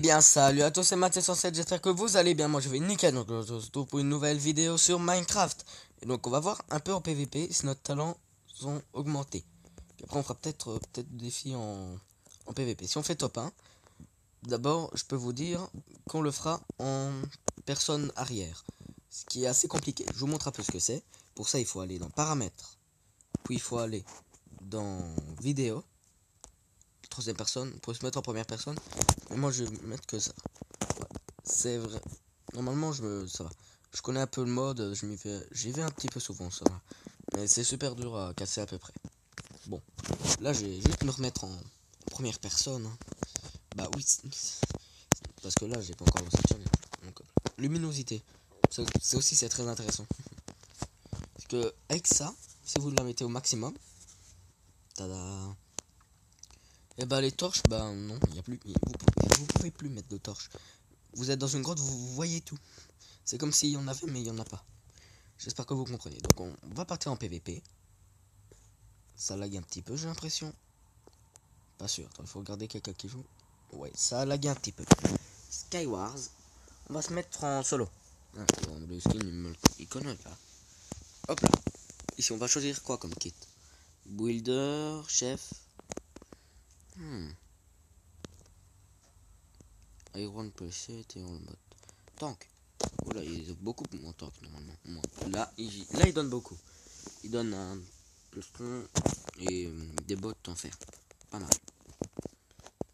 bien, salut à tous, c'est Mathé107, j'espère que vous allez bien. Moi je vais nickel, donc on se retrouve pour une nouvelle vidéo sur Minecraft. Et donc on va voir un peu en PVP si nos talents ont augmenté. Puis après on fera peut-être des défis en PVP. Si on fait top 1, d'abord je peux vous dire qu'on le fera en personne arrière. Ce qui est assez compliqué, je vous montre un peu ce que c'est. Pour ça il faut aller dans paramètres, puis il faut aller dans vidéo, troisième personne, pour se mettre en première personne. Mais moi je vais mettre que ça. C'est vrai. Normalement ça va. Je connais un peu le mode, j'y vais un petit peu souvent, ça va. Mais c'est super dur à casser à peu près. Bon, là je vais juste me remettre en première personne. Hein. Bah oui, parce que là j'ai pas encore cette challenge. Donc, luminosité, c'est aussi c'est très intéressant. Parce que avec ça, si vous la mettez au maximum, tada. Et bah les torches, bah non, il y a plus, vous pouvez plus mettre de torches. Vous êtes dans une grotte, vous voyez tout. C'est comme s'il y en avait, mais il y en a pas. J'espère que vous comprenez. Donc on va partir en PVP. Ça lag un petit peu, j'ai l'impression. Pas sûr. Attends, il faut regarder quelqu'un qui joue. Ouais, ça lag un petit peu. Skywars. On va se mettre en solo. Ah, le skin, il connaît pas. Hop là. Ici, on va choisir quoi comme kit? Builder, chef. Iron PC, et on le mode. Tank. Oh là, il est beaucoup moins tank normalement. Là, il donne beaucoup. Il donne un plastron et des bottes en fer. Pas mal.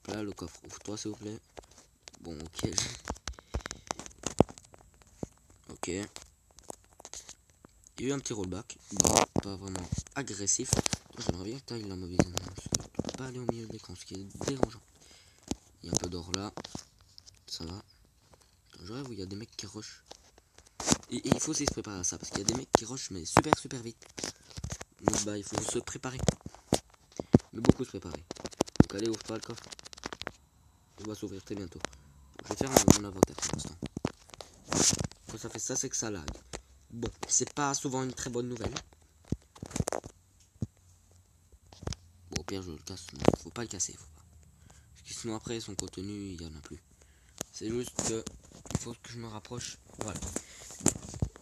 Là, le coffre. Ouvre-toi, s'il vous plaît. Bon, ok. Ok. Il y a eu un petit rollback. Bon, pas vraiment agressif. J'aimerais bien que tu ailles la mauvaise annonce. Tu peux pas aller au milieu de l'écran, ce qui est dérangeant. Il y a un peu d'or là. Ça va. Je rêve où il y a des mecs qui rushent. Et il faut aussi se préparer à ça, parce qu'il y a des mecs qui rushent, mais super vite. Donc bah, il faut se préparer. Mais beaucoup se préparer. Donc allez, ouvre-toi le coffre. Il va s'ouvrir très bientôt. Je vais faire mon inventaire pour l'instant. Quand ça fait ça, c'est que ça lag. Bon, c'est pas souvent une très bonne nouvelle. Bon, au pire, je le casse. Non, faut pas le casser. Faut pas. Parce que sinon, après, son contenu, il y en a plus. C'est juste que il faut que je me rapproche. Voilà.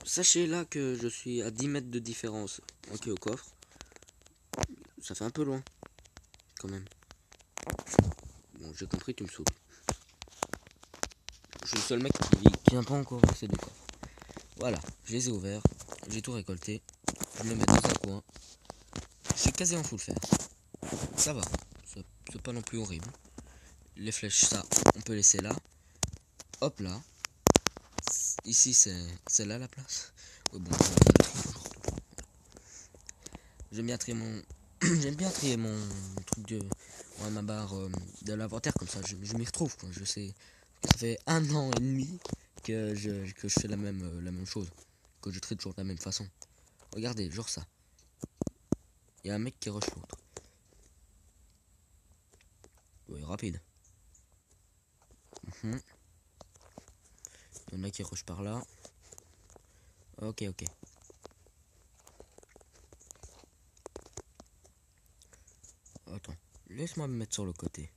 Sachez là que je suis à 10 mètres de différence. Ok, au coffre. Ça fait un peu loin. Quand même. Bon, j'ai compris, tu me saoules. Je suis le seul mec qui n'a pas encore ces deux coffres. Voilà, je les ai ouverts. J'ai tout récolté. Je me mets dans un coin. Je suis quasi en full fer. Ça va. C'est pas non plus horrible. Les flèches, ça, on peut laisser là. Hop là. Ici, c'est là la place. Ouais, bon, j'aime bien trier mon... J'aime bien trier mon truc de... Ouais, ma barre de l'inventaire, comme ça, je m'y retrouve, quoi. Je sais que ça fait 1 an et demi que je fais la même chose. Que je trie toujours de la même façon. Regardez, genre ça. Il y a un mec qui rush l'autre. Ouais, rapide. Il y en a qui rush par là. Ok. Attends, laisse-moi me mettre sur le côté.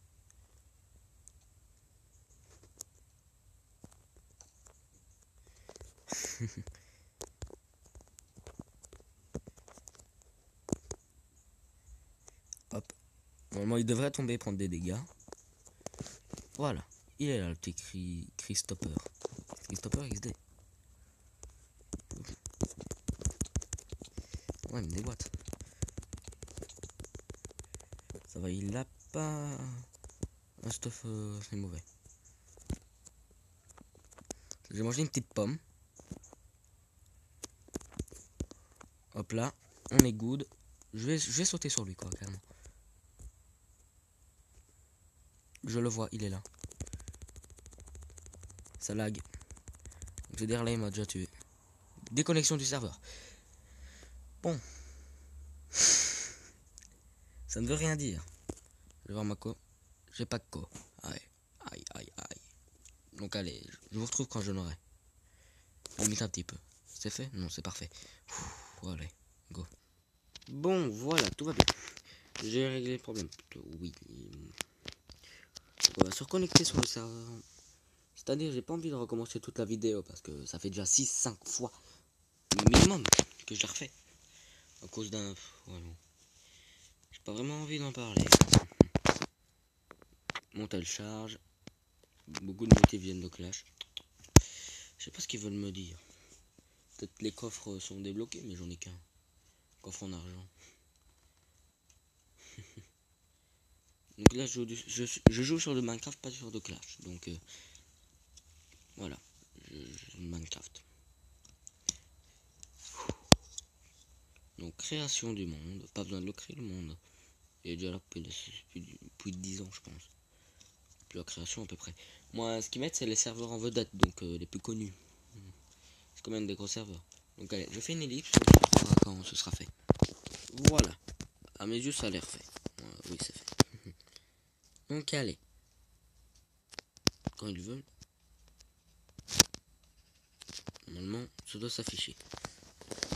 Hop. Normalement, il devrait tomber et prendre des dégâts. Voilà. Il est là, le petit Christopher. Christopher XD. Ouais, il me déboîte. Ça va, il a pas un stuff, c'est mauvais. J'ai mangé une petite pomme. Hop là, on est good. Je vais sauter sur lui, quoi, carrément. Je le vois, il est là. Ça lag. Je veux dire, là, il m'a déjà tué. Déconnexion du serveur. Bon. Ça ne veut rien dire. Je vais voir ma co. J'ai pas de co. Aïe. Donc allez, je vous retrouve quand je l'aurai. Limite un petit peu. C'est fait? Non, c'est parfait. Allez, go. Bon, voilà, tout va bien. J'ai réglé le problème. Oui. On va se reconnecter sur le serveur. C'est-à-dire, j'ai pas envie de recommencer toute la vidéo parce que ça fait déjà 6-5 fois minimum que je la refais. À cause d'un... Ouais, bon. J'ai pas vraiment envie d'en parler. Montage charge. Beaucoup de motifs viennent de Clash. Je sais pas ce qu'ils veulent me dire. Peut-être les coffres sont débloqués, mais j'en ai qu'un. Coffre en argent. Donc là, je joue sur le Minecraft, pas sur de Clash. Donc voilà, je Minecraft. Donc création du monde, pas besoin de le créer le monde. Il est déjà là depuis 10 ans, je pense. Puis la création à peu près. Moi, ce qu'ils mettent, c'est les serveurs en vedette, donc les plus connus. C'est quand même des gros serveurs. Donc allez, je fais une ellipse, on verra quand ce sera fait. Voilà. À mes yeux, ça a l'air fait. Oui, c'est fait. Donc allez. Quand ils veulent. Normalement, ça doit s'afficher.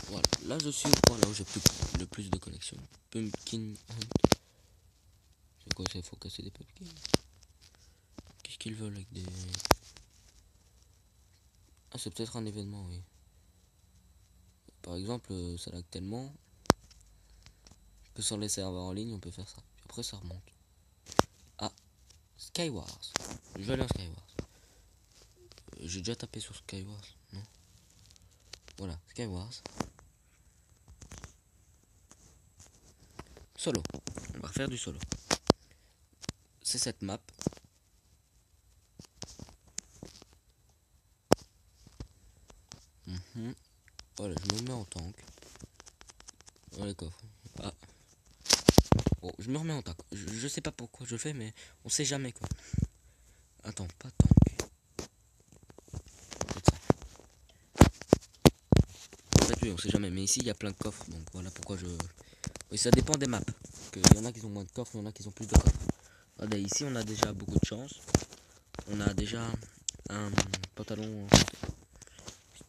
Voilà. Là, je suis au point là où j'ai le plus de connexion. Pumpkin Hunt. C'est quoi ça? Il faut casser des pumpkins. Qu'est-ce qu'ils veulent avec des... Ah, c'est peut-être un événement, oui. Par exemple, ça lag tellement que sur les serveurs en ligne, on peut faire ça. Puis après, ça remonte. Ah, Skywars. Je vais aller en Skywars. J'ai déjà tapé sur Skywars, non? Voilà, Skywars. Solo. On va refaire du solo. C'est cette map. Voilà, je me mets en tank. Dans les coffres. Ah. Bon, je me remets en tank. Je sais pas pourquoi je le fais, mais on sait jamais quoi. Attends, pas tank. En fait, oui, on sait jamais. Mais ici, il y a plein de coffres. Donc voilà pourquoi je... Oui, ça dépend des maps. Il y en a qui ont moins de coffres, il y en a qui ont plus de coffres. Regardez, ici, on a déjà beaucoup de chance. On a déjà un pantalon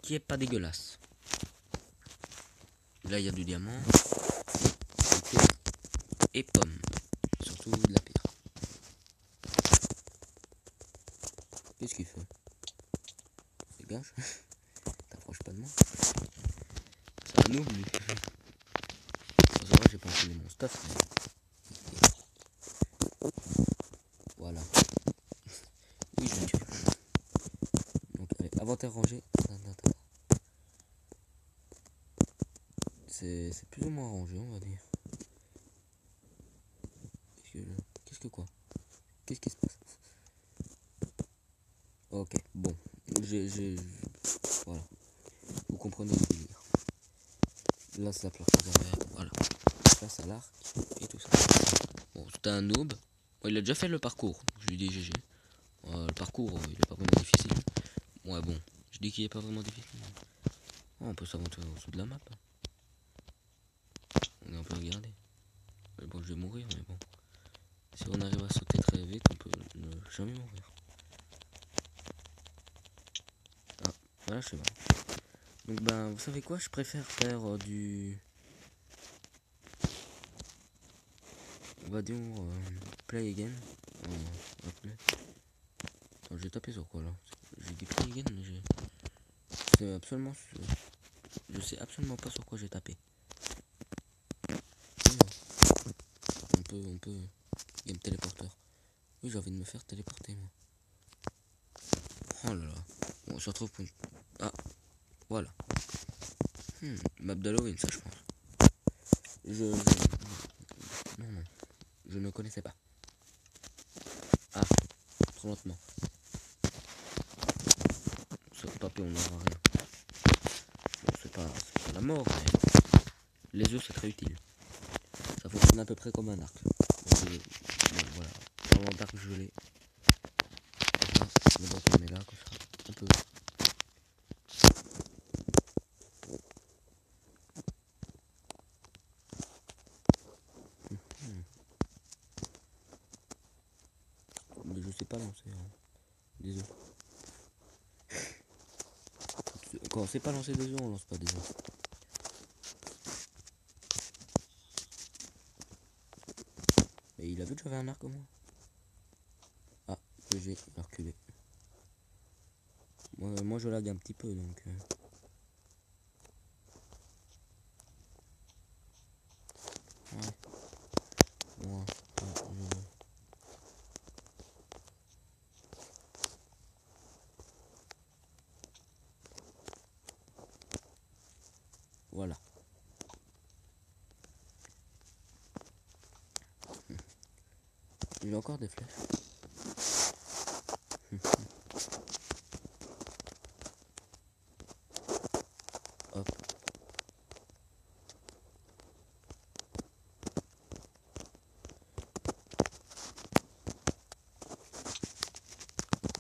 qui est pas dégueulasse. Là, il y a du diamant. Et pommes. Surtout de la pierre. Qu'est-ce qu'il fait? Dégage. T'approches pas de moi. C'est un noob lui. C'est vrai, j'ai pas enchaîné mon stuff. Mais... Voilà. Oui, je l'ai tué. Donc, allez, inventaire rangé. C'est plus ou moins rangé, on va dire. Qu'est-ce que quoi? Qu'est-ce qui se passe? Ok, bon. Voilà. Vous comprenez le délire. Là, c'est la fleur verte. Voilà. Là, c'est l'arc et tout ça. Bon, c'était un noob. Bon, il a déjà fait le parcours. Je lui dis GG. Le parcours, il est pas vraiment difficile. Ouais, bon. Je dis qu'il est pas vraiment difficile. Oh, on peut s'aventurer en dessous de la map. On peut regarder. Mais bon, je vais mourir, mais bon. Si on arrive à sauter très vite, on peut ne jamais mourir. Ah, voilà, je sais pas. Donc, ben, vous savez quoi? Je préfère faire du... On va dire play again. Play. Attends, j'ai tapé sur quoi là? J'ai dit play again, mais c'est absolument... Je sais absolument pas sur quoi j'ai tapé. On peut... Game téléporteur. Oui, j'ai envie de me faire téléporter, moi. Oh là là. Bon, on se retrouve pour une... Ah, voilà. Map d'Halloween, ça, je pense. Non. Je ne connaissais pas. Ah, trop lentement. Sur le papier, on n'aura rien. Bon, c'est pas la mort, mais... Les œufs, c'est très utile. Ça fonctionne à peu près comme un arc. Donc, voilà. Vraiment d'arc gelé. Mais donc on met là, comme ça. On peut... Mais je sais pas lancer. Hein. Désolé. Quand on sait pas lancer des œufs, on lance pas des œufs. Mais il a vu que j'avais un arc au moins. Ah, j'ai reculé. Moi je lag un petit peu donc. Ouais. Moi, voilà. J'ai encore des flèches. Hop.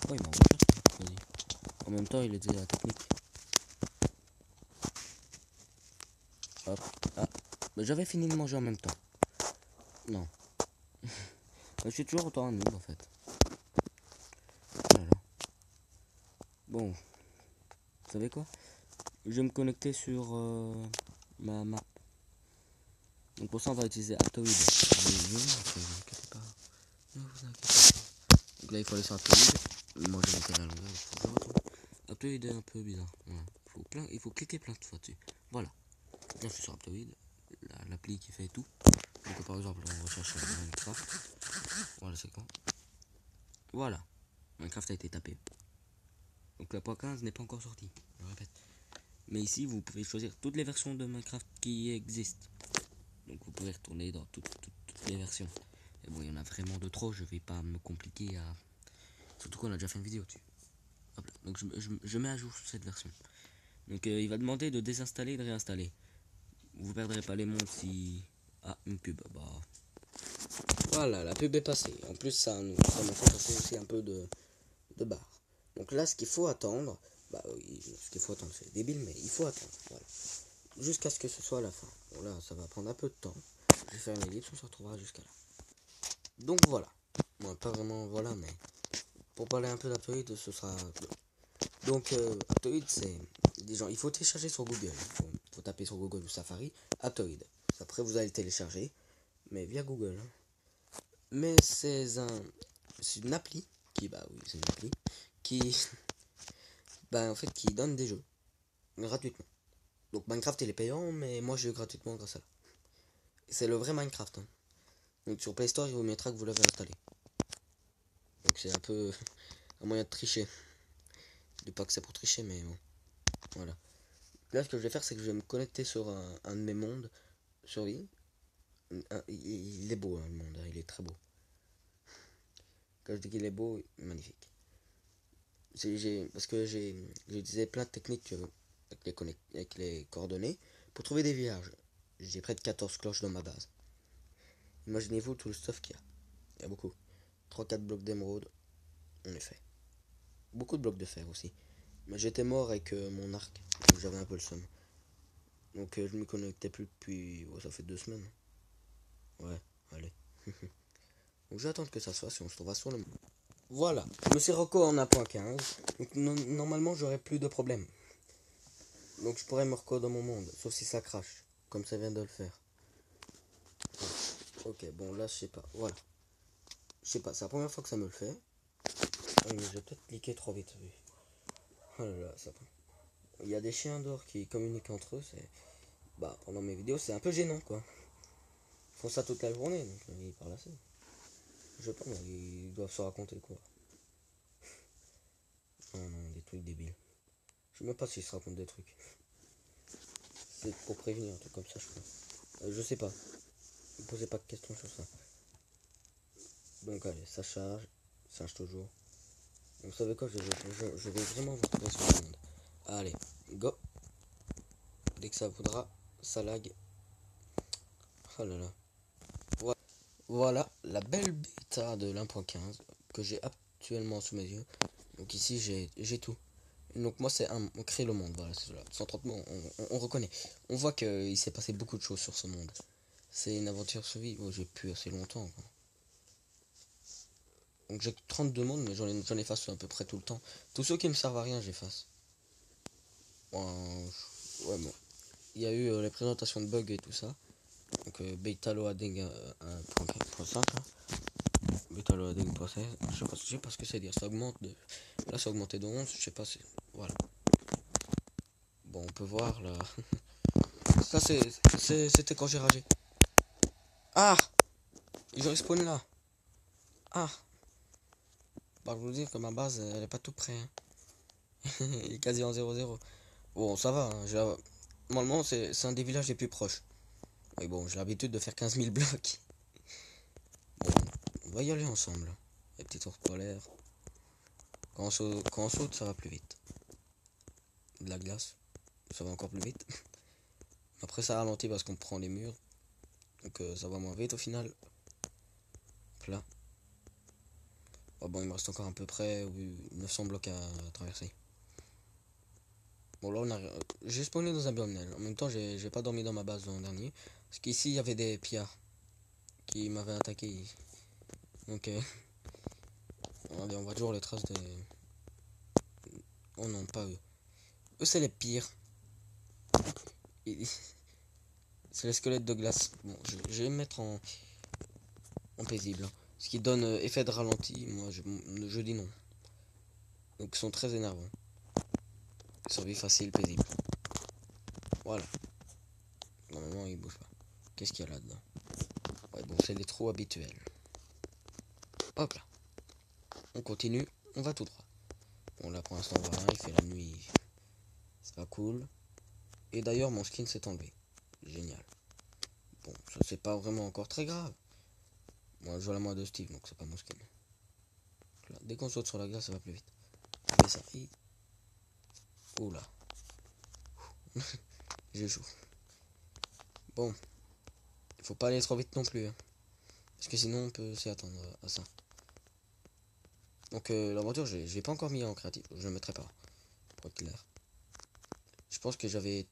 Oh, il m'a envoyé. Vas-y. En même temps, il était à la technique. Hop. Ah. Bah, j'avais fini de manger en même temps. Non. Je suis toujours autant un noob en fait. Voilà. Bon. Vous savez quoi? Je vais me connecter sur ma map. Donc pour ça, on va utiliser Aptoid. Ne vous inquiétez pas. Ne vous inquiétez pas. Donc là, il faut aller sur Aptoid. Moi, j'ai monté la longueur. Aptoid est un peu bizarre. Voilà. Il faut cliquer plein de fois dessus. Voilà. Là, je suis sur Aptoid. L'appli qui fait tout. Donc par exemple, on recherche Minecraft. Voilà, c'est quand. Voilà. Minecraft a été tapé. Donc la 1.15 n'est pas encore sorti. Je répète. Mais ici, vous pouvez choisir toutes les versions de Minecraft qui existent. Donc vous pouvez retourner dans toutes les versions. Et bon, il y en a vraiment de trop, je vais pas me compliquer à... Surtout qu'on a déjà fait une vidéo dessus. Hop là. Donc je mets à jour cette version. Donc il va demander de désinstaller et de réinstaller. Vous perdrez pas les mondes si... Ah, une pub, bah... Voilà, la pub est passée. En plus, ça me fait passer aussi un peu de barre. Donc là, ce qu'il faut attendre... Bah oui, ce qu'il faut attendre, c'est débile, mais il faut attendre. Voilà. Jusqu'à ce que ce soit à la fin. Bon là, ça va prendre un peu de temps. Je vais faire une ellipse, on se retrouvera jusqu'à là. Donc voilà. Bon, pas vraiment voilà, mais pour parler un peu d'Aptoid, ce sera... Donc Aptoid, c'est des gens... Il faut télécharger sur Google. Il faut taper sur Google ou Safari Aptoid. Après, vous allez le télécharger, mais via Google. Mais c'est une appli qui... Bah oui, c'est une appli qui... Bah en fait, qui donne des jeux gratuitement. Donc Minecraft, il est payant, mais moi j'ai eu gratuitement grâce à là. C'est le vrai Minecraft. Hein. Donc sur Play Store, il vous mettra que vous l'avez installé. Donc c'est un peu un moyen de tricher. Je dis pas que c'est pour tricher, mais bon. Voilà. Là, ce que je vais faire, c'est que je vais me connecter sur un de mes mondes survie. Il est beau, hein, le monde. Hein, il est très beau. Quand je dis qu'il est beau, magnifique. Parce que j'ai utilisé plein de techniques avec les coordonnées pour trouver des villages. J'ai près de 14 cloches dans ma base. Imaginez-vous tout le stuff qu'il y a. Il y a beaucoup. 3-4 blocs d'émeraude, en effet. Beaucoup de blocs de fer aussi. Mais j'étais mort avec mon arc, donc j'avais un peu le seum. Donc je me connectais plus depuis... Oh, ça fait 2 semaines. Ouais, allez. Donc je vais attendre que ça se fasse et on se trouvera sur le monde. Voilà, je me suis reco en 1.15. Donc normalement j'aurai plus de problèmes. Donc je pourrais me reco dans mon monde, sauf si ça crache, comme ça vient de le faire. Ok, bon là je sais pas, voilà. Je sais pas, c'est la première fois que ça me le fait. Mais j'ai peut-être cliqué trop vite. Oui. Oh là là, ça prend. Il y a des chiens dehors qui communiquent entre eux, c'est... Bah, pendant mes vidéos, c'est un peu gênant, quoi. Ils font ça toute la journée, donc ils parlent assez. Je sais pas, moi, ils doivent se raconter, quoi. Non, non, des trucs débiles. Je sais même pas s'ils se racontent des trucs. C'est pour prévenir, un truc comme ça, je crois. Je sais pas. Ne posez pas de questions sur ça. Donc, allez, ça charge toujours. Vous savez quoi, je vais vraiment vous retrouver sur le monde. Allez, go. Dès que ça voudra, ça lag. Oh là là. Voilà la belle bêta de l'1.15 que j'ai actuellement sous mes yeux. Donc ici j'ai tout. Donc moi c'est on crée le monde, voilà, c'est cela. 130 mots, on reconnaît. On voit qu'il s'est passé beaucoup de choses sur ce monde. C'est une aventure survie. Oh, j'ai pu assez longtemps. Quoi. Donc j'ai 32 mondes, mais j'en efface à peu près tout le temps. Tous ceux qui ne me servent à rien, j'efface. Ouais, bon. Il y a eu les présentations de bugs et tout ça. Donc beta loading 1.5. Beta loading 1.16. Je sais pas ce que c'est dire. Ça augmente de... Là ça a augmenté de 11. Je sais pas. Voilà. Bon, on peut voir là. Ça, c'était quand j'ai ragé. Ah! Ils ont respawn là. Ah! Bah, je vous dire que ma base, elle est pas tout près. Hein. Il est quasi en 0-0. Bon, ça va. Hein, normalement, c'est un des villages les plus proches. Mais bon, j'ai l'habitude de faire 15 000 blocs. Bon, on va y aller ensemble. Les petits tours polaires. Quand on saute, ça va plus vite. De la glace, ça va encore plus vite. Après, ça ralentit parce qu'on prend les murs. Donc, ça va moins vite au final. Donc là. Oh, bon, il me reste encore à peu près 900 blocs à traverser. Bon, là, j'ai spawné dans un biome. En même temps, j'ai pas dormi dans ma base l'an dernier. Parce qu'ici, il y avait des pillards qui m'avaient attaqué. Donc, regardez, on voit toujours les traces des... Oh non, pas eux. Eux, c'est les pires. C'est les squelettes de glace. Bon, je vais me mettre en paisible. Hein. Ce qui donne effet de ralenti. Moi, je dis non. Donc, ils sont très énervants. Survie facile, paisible. Voilà. Normalement, ils bougent pas. Qu'est-ce qu'il y a là-dedans? Ouais, bon, c'est les trous habituels. Hop là. On continue. On va tout droit. Bon, là, pour l'instant, on voit rien. Il fait la nuit. C'est pas cool. Et d'ailleurs, mon skin s'est enlevé. Génial. Bon, ça, c'est pas vraiment encore très grave. Moi, je joue à la main de Steve, donc c'est pas mon skin. Là, dès qu'on saute sur la glace, ça va plus vite. Et ça fait... Oula. Je joue. Bon. Il faut pas aller trop vite non plus. Hein. Parce que sinon, on peut s'y attendre à ça. Donc, l'aventure, je l'ai pas encore mis en créatif. Je le mettrai pas. Pour être clair. Je pense que j'avais...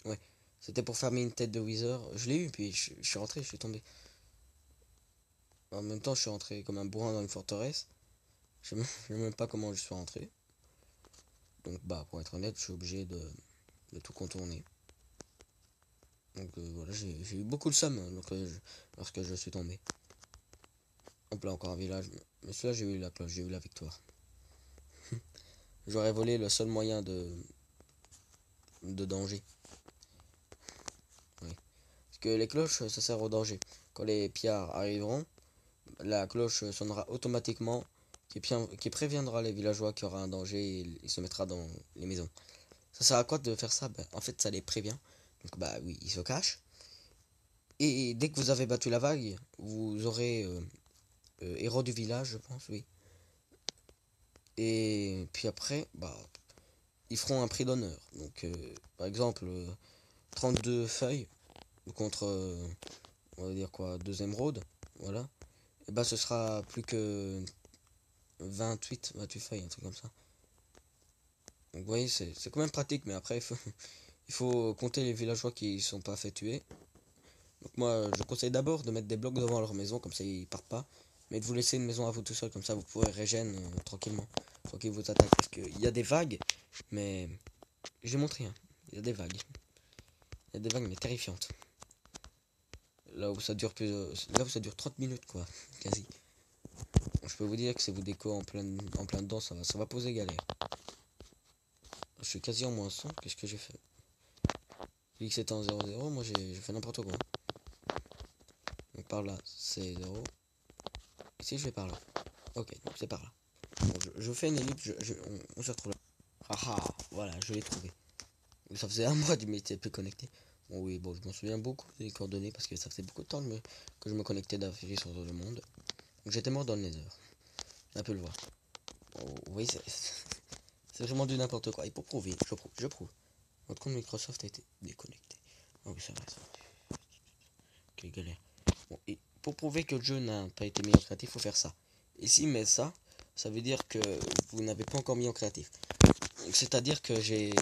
Ouais. C'était pour farmer une tête de Wither. Je l'ai eu, puis je suis rentré, je suis tombé. En même temps, je suis rentré comme un bourrin dans une forteresse. Je sais même pas comment je suis rentré. Donc, bah, pour être honnête, je suis obligé de tout contourner. Donc, voilà, j'ai eu beaucoup de somme lorsque je suis tombé. Hop là, encore un village. Mais celui-là, j'ai eu la cloche, j'ai eu la victoire. J'aurais volé le seul moyen de danger. Oui. Parce que les cloches, ça sert au danger. Quand les pillards arriveront, la cloche sonnera automatiquement qui préviendra les villageois qu'il y aura un danger et il se mettra dans les maisons. Ça sert à quoi de faire ça? Ben, en fait, ça les prévient. Donc, bah oui, ils se cachent. Et dès que vous avez battu la vague, vous aurez héros du village, je pense, oui. Et puis après, bah, ils feront un prix d'honneur. Donc, par exemple, 32 feuilles contre, on va dire quoi, 2 émeraudes, voilà. Et bah, ce sera plus que 28 feuilles, un truc comme ça. Donc, vous voyez, c'est quand même pratique, mais après, il faut compter les villageois qui sont pas fait tuer. Donc, moi, je conseille d'abord de mettre des blocs devant leur maison, comme ça ils partent pas. Mais de vous laisser une maison à vous tout seul, comme ça vous pourrez régène tranquillement. Faut qu'ils vous attaquent. Parce qu'il y a des vagues, mais j'ai montré, hein. Il y a des vagues. Il y a des vagues, mais terrifiantes. Là où ça dure là où ça dure 30 minutes, quoi. Quasi. Je peux vous dire que si vous déco en plein dedans, ça va poser galère. Je suis quasi en moins 100. Qu'est-ce que j'ai fait? Vu que c'était en 0-0, moi j'ai fait n'importe quoi. Donc par là, c'est 0. Ici, je vais par là. Ok, donc c'est par là. Bon, je fais une ellipse, on se retrouve là. Ah ah, voilà, je l'ai trouvé. Ça faisait un mois du métier plus connecté. Bon oui, bon, je m'en souviens beaucoup des coordonnées parce que ça faisait beaucoup de temps que je me connectais d'affilée sur le monde. Donc j'étais mort dans le nether. On peut le voir. Bon, oui, c'est vraiment du n'importe quoi. Et pour prouver, je prouve. Votre compte Microsoft a été déconnecté. Oh oui, c'est vrai, ça. Quelle galère. Bon, et pour prouver que le jeu n'a pas été mis en créatif, il faut faire ça. Et s'il met ça, ça veut dire que vous n'avez pas encore mis en créatif. C'est-à-dire que j'ai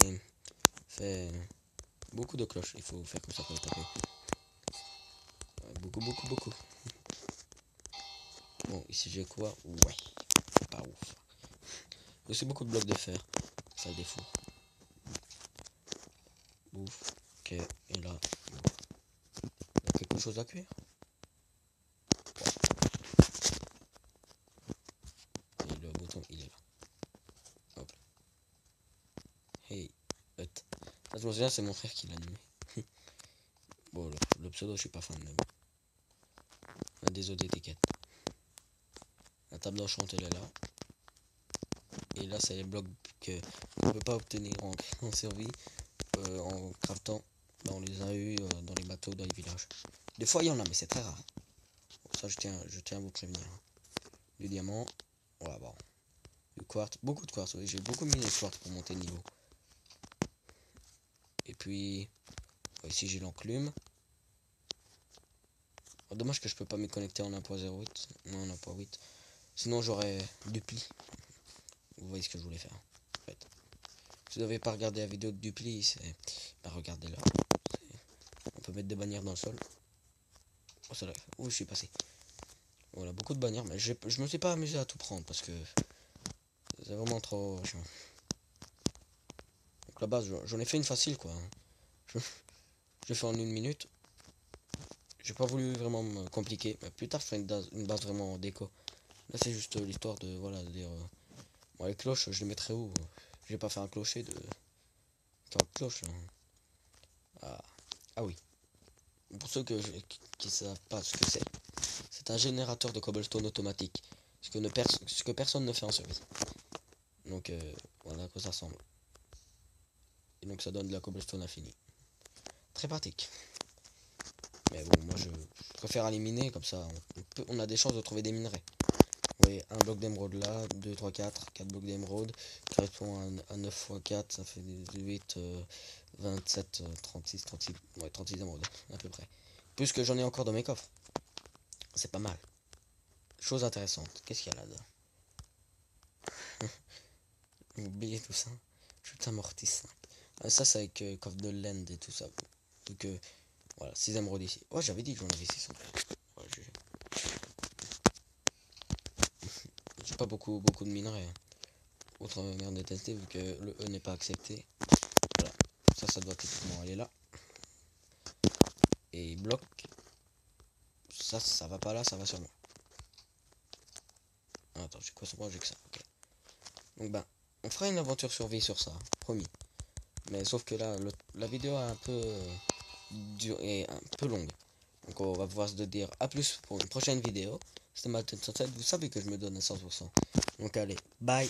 fait beaucoup de cloches. Il faut faire comme ça pour les taper. Beaucoup, beaucoup, beaucoup. Bon, ici j'ai quoi? Ouais, pas ouf. Il y a aussi beaucoup de blocs de fer. Ça a des fours. Ouf. Ok, et là, il y a quelque chose à cuire. Et le bouton, il est là. Hop. je me souviens, c'est mon frère qui l'a animé. Bon, le pseudo, je suis pas fan, mais bon. On a des autres étiquettes. La table d'enchant, elle est là. Et là, c'est les blocs que on ne peut pas obtenir en survie, en craftant. Bah, on les a eu dans les bateaux, dans les villages. Des fois, il y en a, mais c'est très rare. Bon, ça, je tiens à vous prévenir. Du diamant, voilà, bon. Du quartz, beaucoup de quartz, oui, j'ai beaucoup mis les quartz pour monter le niveau. Et puis, ici, j'ai l'enclume. Oh, dommage que je peux pas me connecter en 1.08. Non, 1.8. Sinon, j'aurais dupli. Vous voyez ce que je voulais faire. En fait. Si vous n'avez pas regardé la vidéo de dupli, c'est... Bah, regardez là. On peut mettre des bannières dans le sol. Oh, c'est là. Où je suis passé. Voilà, beaucoup de bannières, mais je me suis pas amusé à tout prendre parce que c'est vraiment trop chiant. Donc la base, j'en ai fait une facile quoi. Je fais en 1 minute. J'ai pas voulu vraiment me compliquer, mais plus tard je ferai une base vraiment déco. Là c'est juste l'histoire de voilà de dire bon, les cloches je les mettrai où. Je vais pas faire un clocher de faire une cloche. Ah, ah oui. Pour ceux qui savent pas ce que c'est un générateur de cobblestone automatique. Ce que personne ne fait en survie. Donc voilà à quoi ça ressemble. Et donc ça donne de la cobblestone infinie. Très pratique. Mais bon, moi je préfère éliminer, comme ça on a des chances de trouver des minerais. Vous voyez, un bloc d'émeraude là, 2, 3, 4 blocs d'émeraude, qui correspond à 9 x 4, ça fait 18, 27, 36, 36, ouais, 36 émeraudes, à peu près. Plus que j'en ai encore dans mes coffres. C'est pas mal. Chose intéressante, qu'est-ce qu'il y a là-dedans? Oubliez tout ça. Chute amortissante. Ah, ça c'est avec coffre de laine et tout ça. Donc voilà, 6 émeraudes ici. Oh, j'avais dit que j'en avais 6. Ouais, j'ai pas beaucoup de minerais. Hein. Autre merde de tester vu que le E n'est pas accepté. Voilà, ça doit typiquement aller là. Et bloc. Ça va pas là, ça va sur moi. Ah, attends, j'ai quoi sur moi, j'ai que ça. Okay. Donc ben, on fera une aventure survie sur ça, promis. Mais sauf que là, la vidéo est un peu est un peu longue. Donc on va pouvoir se dire à plus pour une prochaine vidéo. C'était Matin Sunset, vous savez que je me donne à 100%. Donc allez, bye.